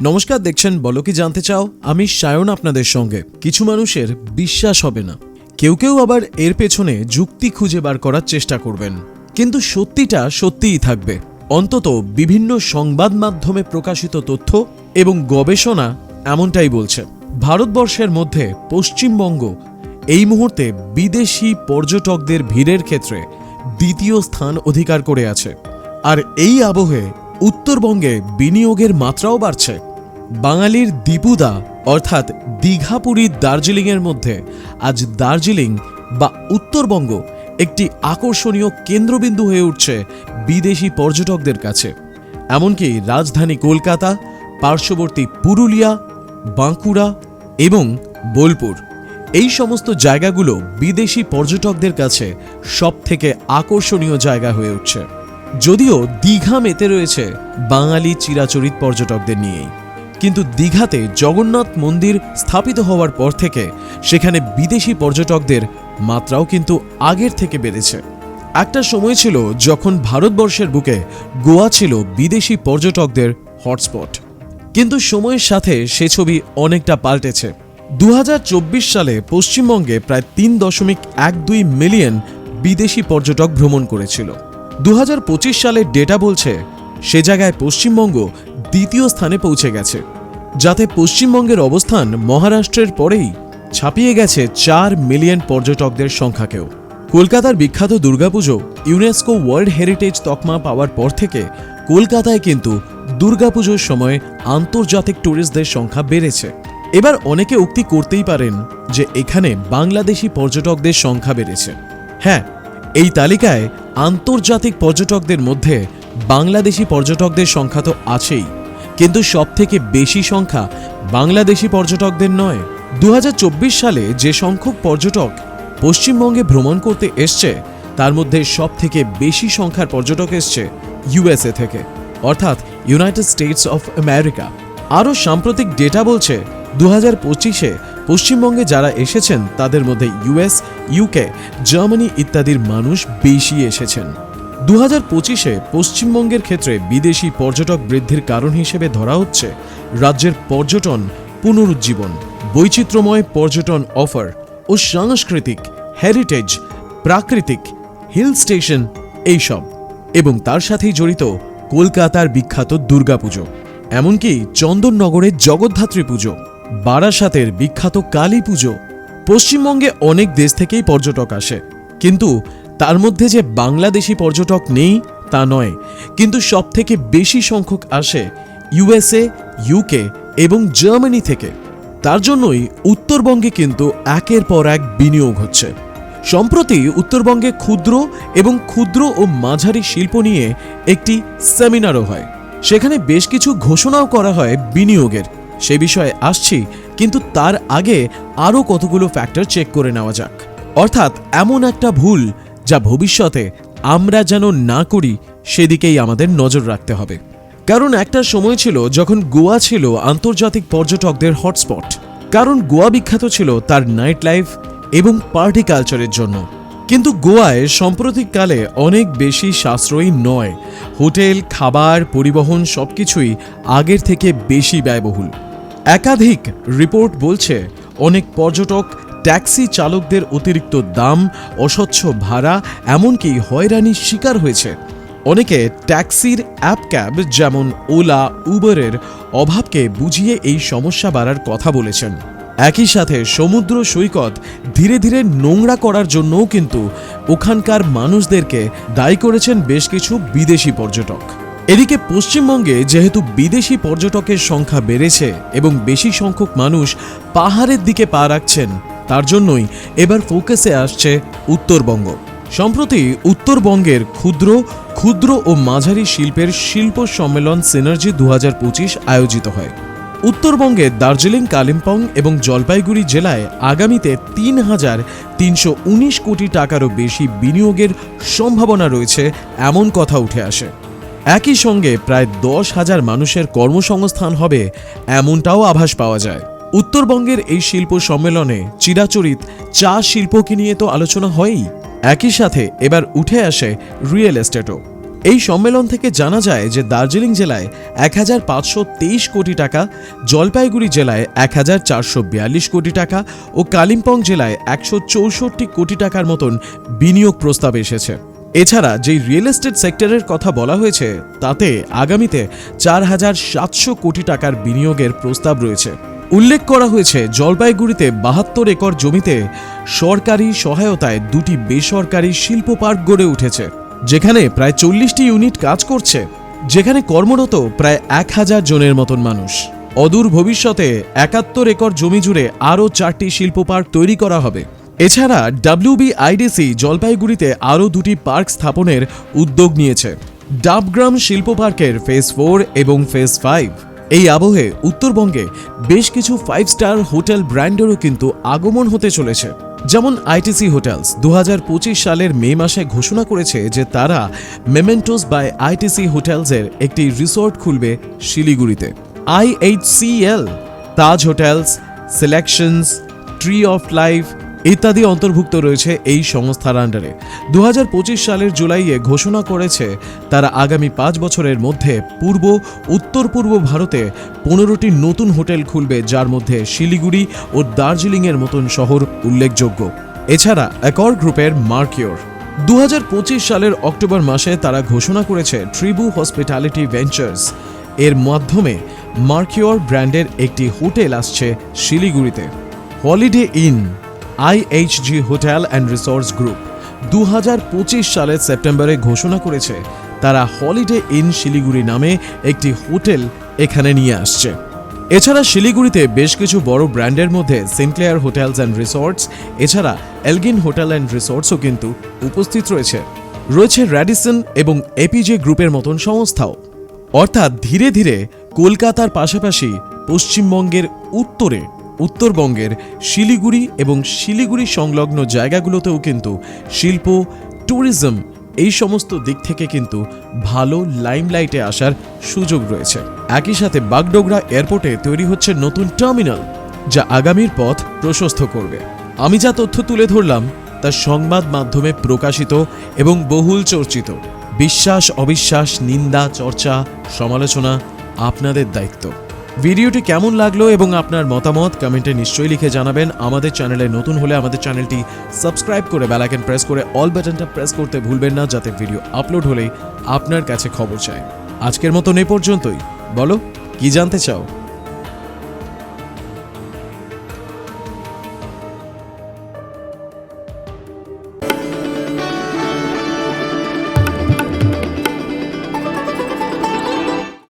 নমস্কার, দেখছেন বলো কি জানতে চাও। আমি সায়ন আপনাদের সঙ্গে। কিছু মানুষের বিশ্বাস হবে না, কেউ কেউ আবার এর পেছনে যুক্তি খুঁজে বার করার চেষ্টা করবেন, কিন্তু সত্যিটা সত্যিই থাকবে। অন্তত বিভিন্ন সংবাদ মাধ্যমে প্রকাশিত তথ্য এবং গবেষণা এমনটাই বলছে। ভারতবর্ষের মধ্যে পশ্চিমবঙ্গ এই মুহূর্তে বিদেশি পর্যটকদের ভিড়ের ক্ষেত্রে দ্বিতীয় স্থান অধিকার করে আছে। আর এই আবহে উত্তরবঙ্গে বিনিয়োগের মাত্রাও বাড়ছে। বাঙালির দীপুদা অর্থাৎ দীঘা, পুরী, দার্জিলিংয়ের মধ্যে আজ দার্জিলিং বা উত্তরবঙ্গ একটি আকর্ষণীয় কেন্দ্রবিন্দু হয়ে উঠছে বিদেশি পর্যটকদের কাছে। এমনকি রাজধানী কলকাতা, পার্শ্ববর্তী পুরুলিয়া, বাঁকুড়া এবং বোলপুর, এই সমস্ত জায়গাগুলো বিদেশি পর্যটকদের কাছে সবথেকে আকর্ষণীয় জায়গা হয়ে উঠছে। যদিও দীঘা মেতে রয়েছে বাঙালি চিরাচরিত পর্যটকদের নিয়েই, কিন্তু দীঘাতে জগন্নাথ মন্দির স্থাপিত হওয়ার পর থেকে সেখানে বিদেশি পর্যটকদের মাত্রাও কিন্তু আগের থেকে বেড়েছে। একটা সময় ছিল যখন ভারতবর্ষের বুকে গোয়া ছিল বিদেশি পর্যটকদের হটস্পট, কিন্তু সময়ের সাথে সে ছবি অনেকটা পাল্টেছে। 2024 সালে পশ্চিমবঙ্গে প্রায় 3.12 মিলিয়ন বিদেশি পর্যটক ভ্রমণ করেছিল। 2025 সালের ডেটা বলছে সে জায়গায় পশ্চিমবঙ্গ দ্বিতীয় স্থানে পৌঁছে গেছে, যাতে পশ্চিমবঙ্গের অবস্থান মহারাষ্ট্রের পরেই ছাপিয়ে গেছে 4 মিলিয়ন পর্যটকদের সংখ্যাকেও। কলকাতার বিখ্যাত দুর্গাপুজো ইউনেস্কো ওয়ার্ল্ড হেরিটেজ তকমা পাওয়ার পর থেকে কলকাতায় কিন্তু দুর্গাপুজোর সময় আন্তর্জাতিক ট্যুরিস্টদের সংখ্যা বেড়েছে। এবার অনেকে উক্তি করতেই পারেন যে এখানে বাংলাদেশি পর্যটকদের সংখ্যা বেড়েছে। হ্যাঁ, এই তালিকায় আন্তর্জাতিক পর্যটকদের মধ্যে বাংলাদেশি পর্যটকদের সংখ্যা তো আছেই, কিন্তু সবথেকে বেশি সংখ্যা বাংলাদেশি পর্যটকদের নয়। 2024 সালে যে সংখ্যক পর্যটক পশ্চিমবঙ্গে ভ্রমণ করতে এসছে, তার মধ্যে সবথেকে বেশি সংখ্যার পর্যটক এসছে ইউএসএ থেকে, অর্থাৎ ইউনাইটেড স্টেটস অফ আমেরিকা। আরও সাম্প্রতিক ডেটা বলছে 2025-এ পশ্চিমবঙ্গে যারা এসেছেন তাদের মধ্যে ইউএস, ইউকে, জার্মানি ইত্যাদির মানুষ বেশি এসেছেন। 2025-এ পশ্চিমবঙ্গের ক্ষেত্রে বিদেশি পর্যটক বৃদ্ধির কারণ হিসেবে ধরা হচ্ছে রাজ্যের পর্যটন পুনরুজ্জীবন, বৈচিত্র্যময় পর্যটন অফার ও সাংস্কৃতিক, হেরিটেজ, প্রাকৃতিক, হিল স্টেশন এইসব, এবং তার সাথেই জড়িত কলকাতার বিখ্যাত দুর্গাপুজো, এমনকি চন্দননগরের জগদ্ধাত্রী পুজো, বারাসাতের বিখ্যাত কালী পুজো। পশ্চিমবঙ্গে অনেক দেশ থেকেই পর্যটক আসে, কিন্তু তার মধ্যে যে বাংলাদেশি পর্যটক নেই তা নয়, কিন্তু সবথেকে বেশি সংখ্যক আসে ইউএসএ, ইউকে এবং জার্মানি থেকে। তার জন্যই উত্তরবঙ্গে কিন্তু একের পর এক বিনিয়োগ হচ্ছে। সম্প্রতি উত্তরবঙ্গে ক্ষুদ্র ও মাঝারি শিল্প নিয়ে একটি সেমিনারও হয়। সেখানে বেশ কিছু ঘোষণাও করা হয় বিনিয়োগের। সে বিষয়ে আসছি, কিন্তু তার আগে আরও কতগুলো ফ্যাক্টর চেক করে নেওয়া যাক। অর্থাৎ এমন একটা ভুল যা ভবিষ্যতে আমরা যেন না করি, সেদিকেই আমাদের নজর রাখতে হবে। কারণ একটা সময় ছিল যখন গোয়া ছিল আন্তর্জাতিক পর্যটকদের হটস্পট, কারণ গোয়া বিখ্যাত ছিল তার নাইট লাইফ এবং পার্টি কালচারের জন্য। কিন্তু গোয়ায় সাম্প্রতিককালে অনেক বেশি সাশ্রয়ী নয়। হোটেল, খাবার, পরিবহন সবকিছুই আগের থেকে বেশি ব্যয়বহুল। একাধিক রিপোর্ট বলছে অনেক পর্যটক ট্যাক্সি চালকদের অতিরিক্ত দাম, অস্বচ্ছ ভাড়া, এমনকি হয়রানির শিকার হয়েছে। অনেকে ট্যাক্সির অ্যাপ ক্যাব যেমন ওলা, উবারের অভাবকে বুঝিয়ে এই সমস্যা বাড়ার কথা বলেছেন। একই সাথে সমুদ্র সৈকত ধীরে ধীরে নোংরা করার জন্যও কিন্তু ওখানকার মানুষদেরকে দায়ী করেছেন বেশ কিছু বিদেশি পর্যটক। এদিকে পশ্চিমবঙ্গে যেহেতু বিদেশি পর্যটকের সংখ্যা বেড়েছে এবং বেশি সংখ্যক মানুষ পাহাড়ের দিকে পা রাখছেন, তার জন্যই এবার ফোকাসে আসছে উত্তরবঙ্গ। সম্প্রতি উত্তরবঙ্গের ক্ষুদ্র ও মাঝারি শিল্পের শিল্প সম্মেলন সিনার্জি 2025 আয়োজিত হয়। উত্তরবঙ্গে দার্জিলিং, কালিম্পং এবং জলপাইগুড়ি জেলায় আগামীতে 3,319 কোটি টাকারও বেশি বিনিয়োগের সম্ভাবনা রয়েছে, এমন কথা উঠে আসে। একই সঙ্গে প্রায় 10,000 মানুষের কর্মসংস্থান হবে, এমনটাও আভাস পাওয়া যায়। উত্তরবঙ্গের এই শিল্প সম্মেলনে চিরাচরিত চা শিল্পকে নিয়ে তো আলোচনা হয়ই, একই সাথে এবার উঠে আসে রিয়েল এস্টেটও। এই সম্মেলন থেকে জানা যায় যে দার্জিলিং জেলায় 1523 কোটি টাকা, জলপাইগুড়ি জেলায় 1442 কোটি টাকা ও কালিম্পং জেলায় 164 কোটি টাকার মতন বিনিয়োগ প্রস্তাব এসেছে। এছাড়া যেই রিয়েল এস্টেট সেক্টরের কথা বলা হয়েছে তাতে আগামীতে 4700 কোটি টাকার বিনিয়োগের প্রস্তাব রয়েছে। উল্লেখ করা হয়েছে জলপাইগুড়িতে 72 একর জমিতে সরকারি সহায়তায় 2টি বেসরকারি শিল্প পার্ক গড়ে উঠেছে, যেখানে প্রায় 40টি ইউনিট কাজ করছে, যেখানে কর্মরত প্রায় 1000 জনের মতন মানুষ। অদূর ভবিষ্যতে 71 একর জমি জুড়ে আরও 4টি শিল্প পার্ক তৈরি করা হবে। এছাড়া WBIDC জলপাইগুড়িতে আরও 2টি পার্ক স্থাপনের উদ্যোগ নিয়েছে। ডাবগ্রাম শিল্প পার্কের ফেজ 4 এবং ফেজ 5। এই আবহে উত্তরবঙ্গে বেশ কিছু 5 স্টার হোটেল ব্র্যান্ডেরও কিন্তু আগমন হতে চলেছে। যেমন ITC হোটেলস 2025 সালের মে মাসে ঘোষণা করেছে যে তারা মেমেন্টোস বাই ITC হোটেলসের একটি রিসোর্ট খুলবে শিলিগুড়িতে। IHCL, Taj hotels, selections, tree of life ইত্যাদি অন্তর্ভুক্ত রয়েছে এই সংস্থার আন্ডারে। 2025 সালের জুলাইয়ে ঘোষণা করেছে তারা আগামী 5 বছরের মধ্যে উত্তর পূর্ব ভারতে 15টি নতুন হোটেল খুলবে, যার মধ্যে শিলিগুড়ি ও দার্জিলিংয়ের মতন শহর উল্লেখযোগ্য। এছাড়া অ্যাকর গ্রুপের মার্কিওর 2025 সালের অক্টোবর মাসে তারা ঘোষণা করেছে ট্রিবু হসপিটালিটি ভেঞ্চার্স এর মাধ্যমে মার্কিওর ব্র্যান্ডের একটি হোটেল আসছে শিলিগুড়িতে। Holiday in IHG hotel and resorts group 2025 সালের সেপ্টেম্বরে ঘোষণা করেছে তারা হলিডে ইন শিলিগুড়ি নামে একটি হোটেল এখানে নিয়ে আসছে। এছাড়া শিলিগুড়িতে বেশ কিছু বড় ব্র্যান্ডের মধ্যে সিনক্লেয়ার হোটেলস অ্যান্ড রিসোর্টস, এছাড়া এলগিন হোটেল অ্যান্ড রিসোর্টসও কিন্তু উপস্থিত রয়েছে র্যাডিসন এবং APJ গ্রুপের মতন সংস্থাও। অর্থাৎ ধীরে ধীরে কলকাতার পাশাপাশি পশ্চিমবঙ্গের উত্তরবঙ্গের শিলিগুড়ি এবং শিলিগুড়ি সংলগ্ন জায়গাগুলোতেও কিন্তু শিল্প, ট্যুরিজম এই সমস্ত দিক থেকে কিন্তু ভালো লাইমলাইটে আসার সুযোগ রয়েছে। একই সাথে বাগডোগরা এয়ারপোর্টে তৈরি হচ্ছে নতুন টার্মিনাল, যা আগামীর পথ প্রশস্ত করবে। আমি যা তথ্য তুলে ধরলাম তা সংবাদ মাধ্যমে প্রকাশিত এবং বহুল চর্চিত। বিশ্বাস অবিশ্বাস, নিন্দা, চর্চা, সমালোচনা আপনাদের দায়িত্ব। ভিডিওটি কেমন লাগলো এবং আপনার মতামত কমেন্টে নিশ্চয়ই লিখে জানাবেন। আমাদের চ্যানেলে নতুন হলে আমাদের চ্যানেলটি সাবস্ক্রাইব করে বেল আইকন প্রেস করে অল বাটনটা প্রেস করতে ভুলবেন না, যাতে ভিডিও আপলোড হলেই আপনার কাছে খবর চায়। আজকের মতন এ পর্যন্তই। বলো কি জানতে চাও?